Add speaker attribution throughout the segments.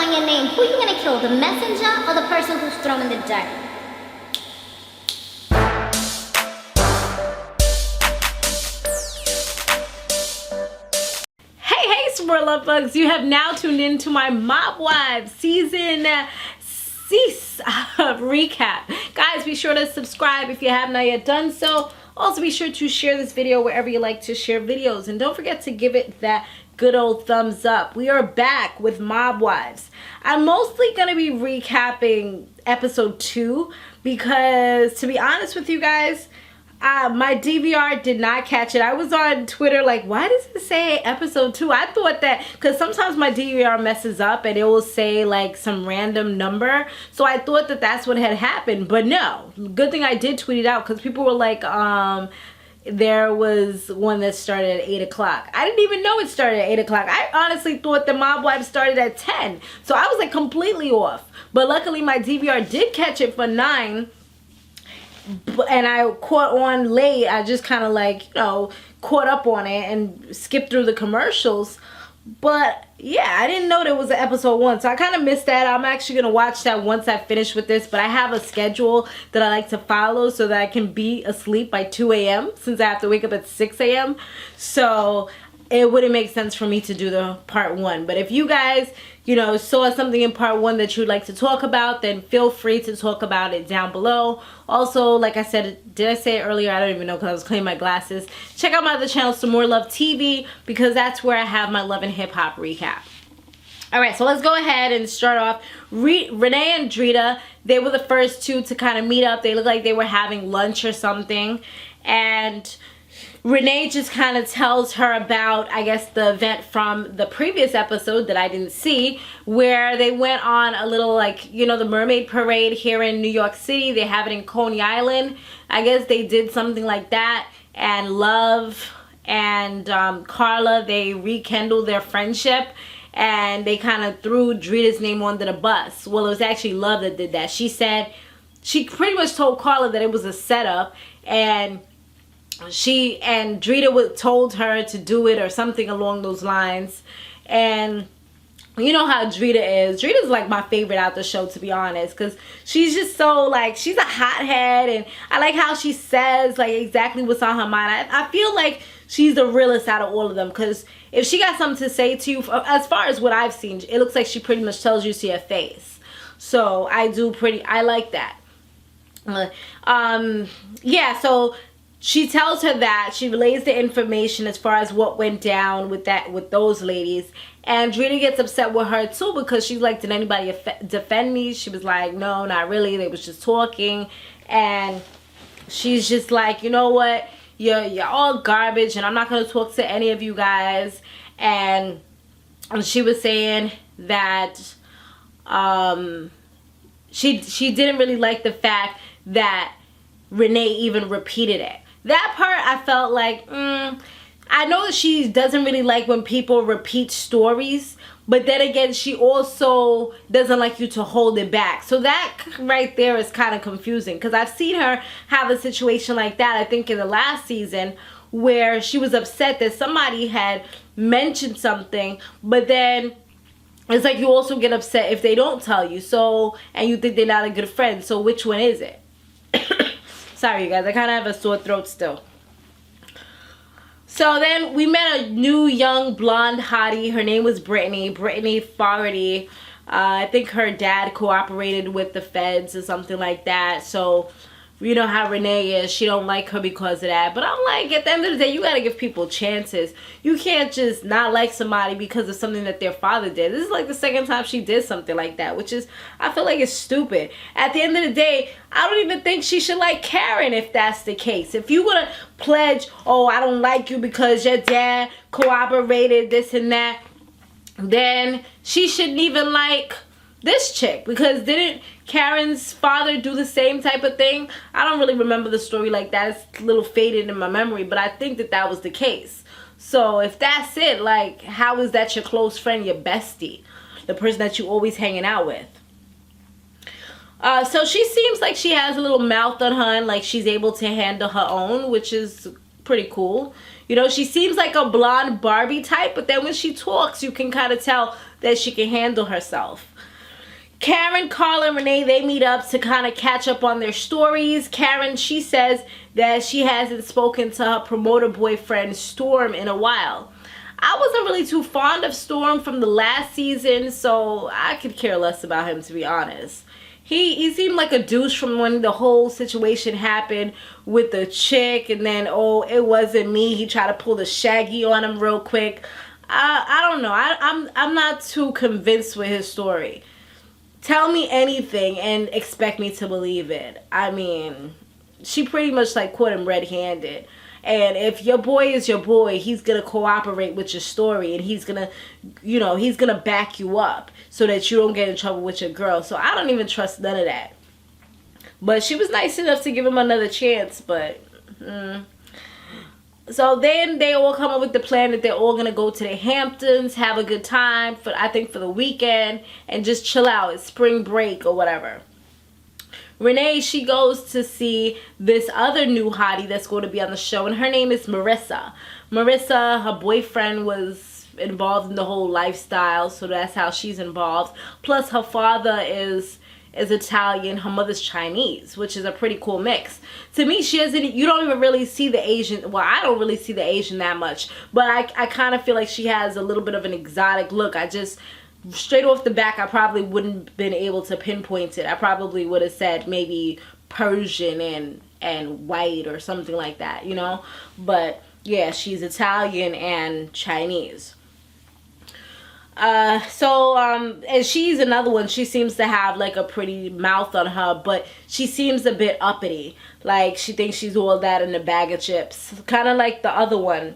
Speaker 1: calling your name. Who are you gonna kill, the messenger or the person who's thrown in the dirt?
Speaker 2: Hey, Samore Love Bugs. You have now tuned into my Mob Wives season 6 recap. Guys, be sure to subscribe if you have not yet done so. Also, be sure to share this video wherever you like to share videos. And don't forget to give it that good old thumbs up. We are back with Mob Wives. I'm mostly going to be recapping episode 2 because, to be honest with you guys, my DVR did not catch it. I was on Twitter like, why does it say episode 2? I thought that, because sometimes my DVR messes up and it will say like some random number. So I thought that that's what had happened. But no, good thing I did tweet it out because people were like, there was one that started at 8 o'clock. I didn't even know it started at 8 o'clock. I honestly thought the Mob Wives started at 10. So I was like completely off. But luckily my DVR did catch it for 9. And I caught on late. I just kind of like, you know, caught up on it and skipped through the commercials. But yeah, I didn't know there was an episode 1, so I kind of missed that. I'm actually gonna watch that once I finish with this, but I have a schedule that I like to follow so that I can be asleep by 2 a.m. since I have to wake up at 6 a.m. So it wouldn't make sense for me to do the part 1. But if you guys, you know, saw something in part 1 that you'd like to talk about, then feel free to talk about it down below. Also, like I said, did I say it earlier? I don't even know because I was cleaning my glasses. Check out my other channel, Samore Love TV, because that's where I have my Love and Hip Hop recap. Alright, so let's go ahead and start off. Renee and Drita, they were the first two to kind of meet up. They looked like they were having lunch or something. And Renee just kind of tells her about, I guess, the event from the previous episode that I didn't see, where they went on a little, like, you know, the Mermaid parade here in New York City. They have it in Coney Island. I guess they did something like that. And Love and Carla, they rekindled their friendship. And they kind of threw Drita's name under the bus. Well, it was actually Love that did that. She said, she pretty much told Carla that it was a setup. And Drita told her to do it or something along those lines. And you know how Drita is. Drita's like my favorite out the show, to be honest, because she's just so, like, she's a hothead, and I like how she says like exactly what's on her mind. I feel like she's the realest out of all of them, because if she got something to say to you, as far as what I've seen, it looks like she pretty much tells you to your face. So I like that. Yeah, so she tells her that. She relays the information as far as what went down with those ladies. And Drita gets upset with her too, because she's like, did anybody defend me? She was like, no, not really. They was just talking. And she's just like, you know what? You're all garbage, and I'm not going to talk to any of you guys. And she was saying that she didn't really like the fact that Renee even repeated it. That part I felt like, I know that she doesn't really like when people repeat stories, but then again, she also doesn't like you to hold it back. So that right there is kind of confusing, because I've seen her have a situation like that, I think in the last season, where she was upset that somebody had mentioned something, but then it's like you also get upset if they don't tell you, so, and you think they're not a good friend. So which one is it? Sorry, you guys. I kind of have a sore throat still. So then we met a new young blonde hottie. Her name was Brittany Foggarty. I think her dad cooperated with the feds or something like that. So you know how Renee is. She don't like her because of that. But I'm like, at the end of the day, you got to give people chances. You can't just not like somebody because of something that their father did. This is like the second time she did something like that, which is, I feel like it's stupid. At the end of the day, I don't even think she should like Karen if that's the case. If you want to pledge, oh, I don't like you because your dad cooperated, this and that, then she shouldn't even like this chick, because didn't Karen's father do the same type of thing? I don't really remember the story like that. It's a little faded in my memory, but I think that that was the case. So if that's it, like, how is that your close friend, your bestie, the person that you always hanging out with? So she seems like she has a little mouth on her, and like she's able to handle her own, which is pretty cool. You know, she seems like a blonde Barbie type, but then when she talks, you can kind of tell that she can handle herself. Karen, Carla, and Renee, they meet up to kind of catch up on their stories. Karen, she says that she hasn't spoken to her promoter boyfriend, Storm, in a while. I wasn't really too fond of Storm from the last season, so I could care less about him, to be honest. He seemed like a douche from when the whole situation happened with the chick, and then, oh, it wasn't me. He tried to pull the shaggy on him real quick. I don't know. I'm not too convinced with his story. Tell me anything and expect me to believe it. I mean, she pretty much like caught him red-handed. And if your boy is your boy, he's going to cooperate with your story. And he's going to, you know, he's going to back you up so that you don't get in trouble with your girl. So I don't even trust none of that. But she was nice enough to give him another chance. But, So then they all come up with the plan that they're all going to go to the Hamptons, have a good time, for I think for the weekend, and just chill out. It's spring break or whatever. Renee, she goes to see this other new hottie that's going to be on the show, and her name is Marissa. Marissa, her boyfriend was involved in the whole lifestyle, so that's how she's involved. Plus, her father is Italian, her mother's Chinese, which is a pretty cool mix. To me, you don't even really see the Asian, well, I don't really see the Asian that much, but I kind of feel like she has a little bit of an exotic look. Straight off the back, I probably wouldn't have been able to pinpoint it. I probably would have said maybe Persian and white or something like that, you know? But yeah, she's Italian and Chinese. And she's another one. She seems to have like a pretty mouth on her, but she seems a bit uppity. Like she thinks she's all that in a bag of chips. Kind of like the other one.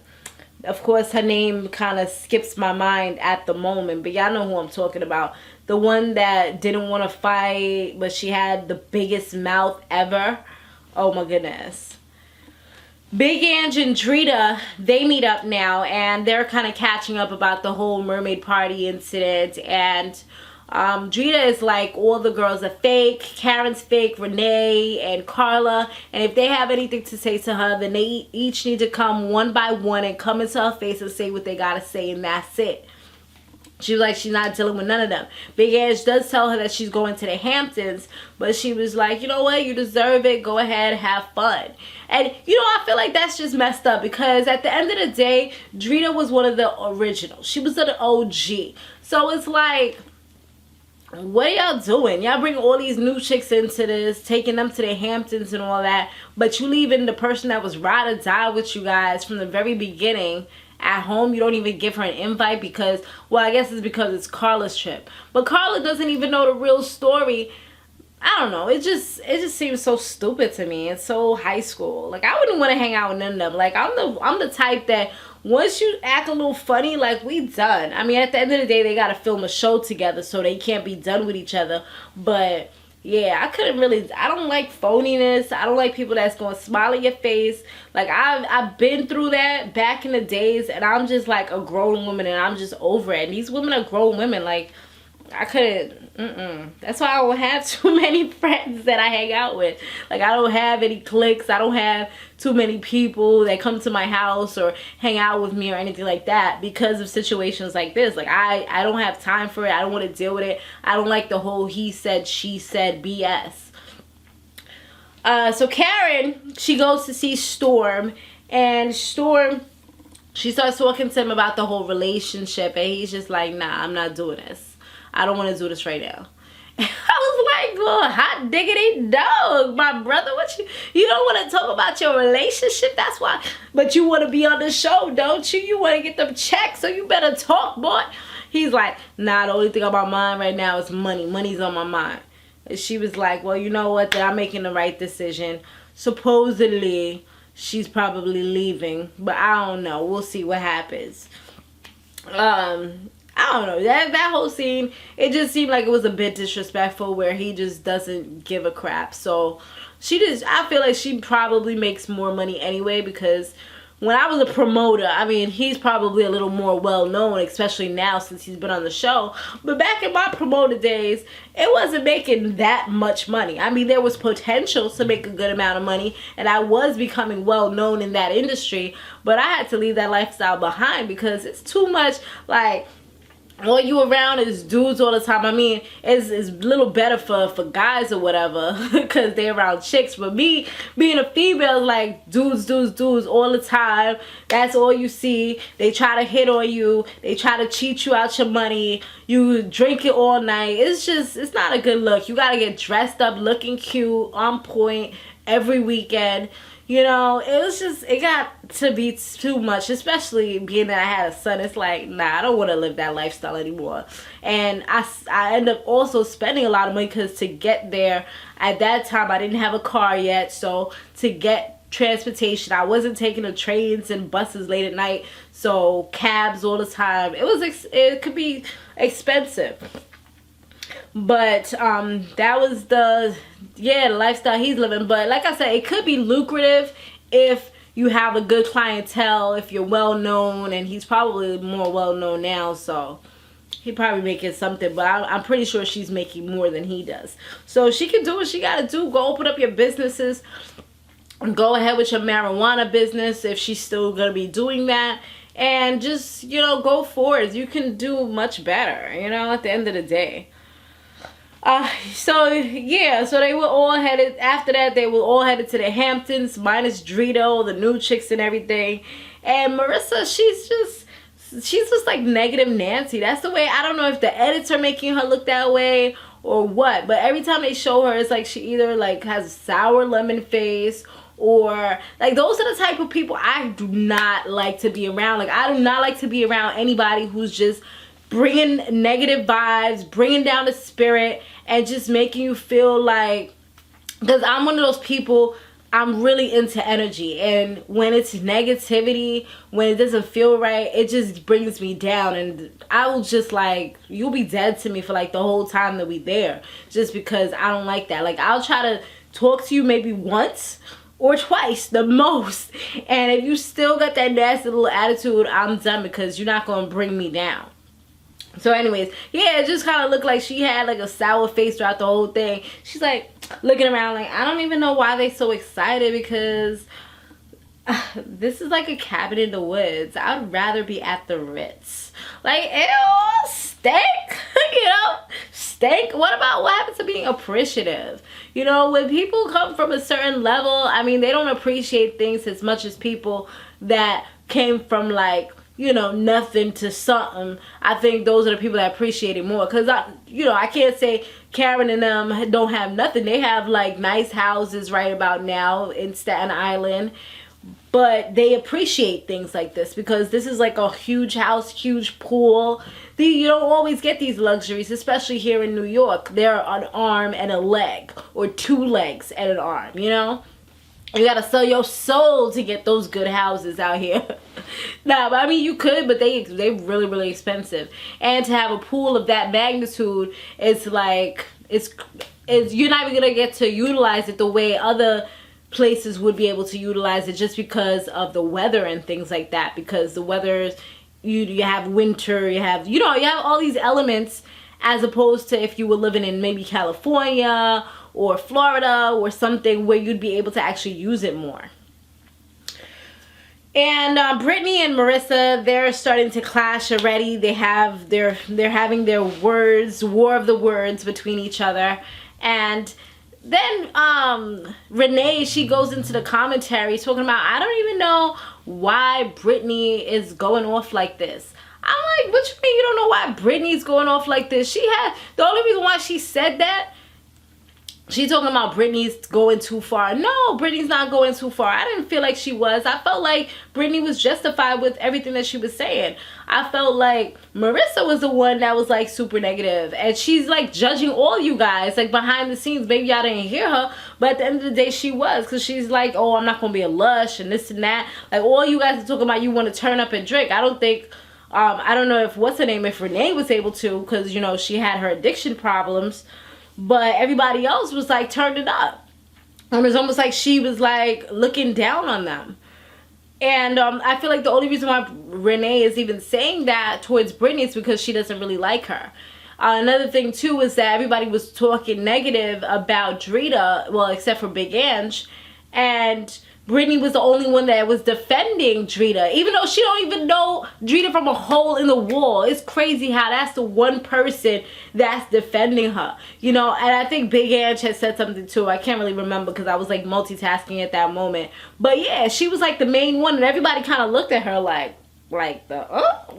Speaker 2: Of course, her name kind of skips my mind at the moment, but y'all know who I'm talking about. The one that didn't want to fight, but she had the biggest mouth ever. Oh my goodness. Big Ange and Drita, they meet up now, and they're kind of catching up about the whole Mermaid party incident. And Drita is like, all the girls are fake. Karen's fake, Renee and Carla. And if they have anything to say to her, then they each need to come one by one and come into her face and say what they gotta say, and that's it. She was like, she's not dealing with none of them. Big Ange does tell her that she's going to the Hamptons, but she was like, you know what, you deserve it, go ahead, have fun. And you know, I feel like that's just messed up, because at the end of the day, Drita was one of the originals. She was an OG. So it's like, what are y'all doing? Y'all bring all these new chicks into this, taking them to the Hamptons and all that, but you leaving the person that was ride or die with you guys from the very beginning at home. You don't even give her an invite because, well, I guess it's because it's Carla's trip. But Carla doesn't even know the real story. I don't know. It just seems so stupid to me. It's so high school. Like, I wouldn't want to hang out with none of them. Like, I'm the type that once you act a little funny, like, we done. I mean, at the end of the day, they got to film a show together, so they can't be done with each other. But yeah, I don't like phoniness. I don't like people that's going to smile in your face. Like, I've been through that back in the days, and I'm just like a grown woman, and I'm just over it. And these women are grown women. Like, I couldn't, That's why I don't have too many friends that I hang out with. Like, I don't have any cliques. I don't have too many people that come to my house or hang out with me or anything like that because of situations like this. Like, I don't have time for it. I don't want to deal with it. I don't like the whole he said, she said BS. So Karen, she goes to see Storm, and Storm, she starts talking to him about the whole relationship, and he's just like, nah, I'm not doing this. I don't want to do this right now. I was like, oh, hot diggity dog, my brother. What you don't want to talk about your relationship? That's why. But you want to be on the show, don't you? You want to get them checks, so you better talk, boy. He's like, nah, the only thing on my mind right now is money. Money's on my mind. And she was like, well, you know what? That I'm making the right decision. Supposedly, she's probably leaving, but I don't know. We'll see what happens. I don't know, that whole scene, it just seemed like it was a bit disrespectful, where he just doesn't give a crap. So I feel like she probably makes more money anyway, because when I was a promoter, I mean, he's probably a little more well known, especially now since he's been on the show. But back in my promoter days, it wasn't making that much money. I mean, there was potential to make a good amount of money, and I was becoming well known in that industry, but I had to leave that lifestyle behind because it's too much. Like, all you around is dudes all the time. I mean, it's a little better for guys or whatever because they're around chicks. But me being a female is like dudes all the time. That's all you see. They try to hit on you. They try to cheat you out your money. You drink it all night. It's not a good look. You gotta get dressed up, looking cute, on point every weekend. You know, it got to be too much, especially being that I had a son. It's like, nah, I don't want to live that lifestyle anymore. And I end up also spending a lot of money because to get there, at that time, I didn't have a car yet. So to get transportation, I wasn't taking the trains and buses late at night. So cabs all the time. It could be expensive. But that was the lifestyle he's living. But like I said, it could be lucrative if you have a good clientele, if you're well known, and he's probably more well known now, so he probably making something. But I'm pretty sure she's making more than he does. So she can do what she gotta do. Go open up your businesses. Go ahead with your marijuana business if she's still gonna be doing that. And just, you know, go forward. You can do much better, you know, at the end of the day. So they were all headed, after that, they were all headed to the Hamptons, minus Drita, the new chicks and everything. And Marissa, she's just like negative Nancy. That's the way. I don't know if the edits are making her look that way or what, but every time they show her, it's like she either like has a sour lemon face, or like those are the type of people I do not like to be around. Like, I do not like to be around anybody who's just bringing negative vibes, bringing down the spirit, and just making you feel like, because I'm one of those people, I'm really into energy, and when it's negativity, when it doesn't feel right, it just brings me down, and I will just like, you'll be dead to me for like the whole time that we there, just because I don't like that. Like, I'll try to talk to you maybe once or twice the most, and if you still got that nasty little attitude, I'm done, because you're not gonna bring me down. So anyways, yeah, it just kind of looked like she had like a sour face throughout the whole thing. She's like looking around like, I don't even know why they so excited, because this is like a cabin in the woods. I'd rather be at the Ritz. Like, ew, stank. You know, stank. What happened to being appreciative? You know, when people come from a certain level, I mean, they don't appreciate things as much as people that came from like, you know, nothing to something. I think those are the people that appreciate it more. Because, I can't say Karen and them don't have nothing. They have, like, nice houses right about now in Staten Island. But they appreciate things like this, because this is, like, a huge house, huge pool. You don't always get these luxuries, especially here in New York. They're an arm and a leg, or two legs and an arm, you know? You gotta sell your soul to get those good houses out here. Nah, but I mean, you could, but they're really, really expensive. And to have a pool of that magnitude, it's like, you're not even gonna get to utilize it the way other places would be able to utilize it, just because of the weather and things like that. Because the weather, you have winter, you have all these elements, as opposed to if you were living in maybe California or Florida or something where you'd be able to actually use it more. And Brittany and Marissa, they're starting to clash already. They're having their words, war of the words between each other. And then Renee, she goes into the commentary talking about, I don't even know why Brittany is going off like this. I'm like, what you mean you don't know why Brittany's going off like this? The only reason why she said that, she's talking about Brittany's going too far. No, Brittany's not going too far. I didn't feel like she was. I felt like Brittany was justified with everything that she was saying. I felt like Marissa was the one that was like super negative. And she's like judging all you guys, like behind the scenes. Maybe y'all didn't hear her, but at the end of the day she was. Because she's like, oh, I'm not going to be a lush and this and that. Like, all you guys are talking about, you want to turn up and drink. I don't think, I don't know if, if Renee was able to, because, you know, she had her addiction problems. But everybody else was like turned it up. And it was almost like she was like looking down on them. And I feel like the only reason why Renee is even saying that towards Brittany is because she doesn't really like her. Another thing too is that everybody was talking negative about Drita, well, except for Big Ange. And Brittany was the only one that was defending Drita, even though she don't even know Drita from a hole in the wall. It's crazy how that's the one person that's defending her, you know. And I think Big Ange had said something too. I can't really remember because I was like multitasking at that moment. But yeah, she was like the main one, and everybody kind of looked at her like what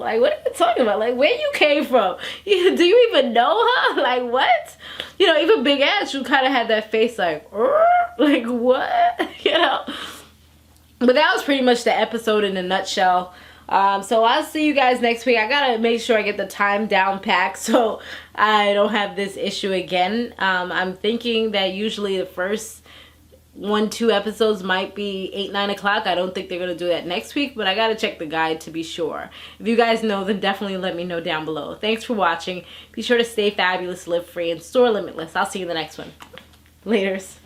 Speaker 2: are you talking about? Like, where you came from? Do you even know her? Like, what? You know, even Big Ass, who kind of had that face like what? You know. But that was pretty much the episode in a nutshell. So I'll see you guys next week. I gotta make sure I get the time down packed so I don't have this issue again. I'm thinking that usually the first 1-2 episodes might be 8-9 o'clock. I don't think they're gonna do that next week, but I gotta check the guide to be sure. If you guys know, then definitely let me know down below. Thanks for watching. Be sure to stay fabulous, live free, and soar limitless. I'll see you in the next one. Laters.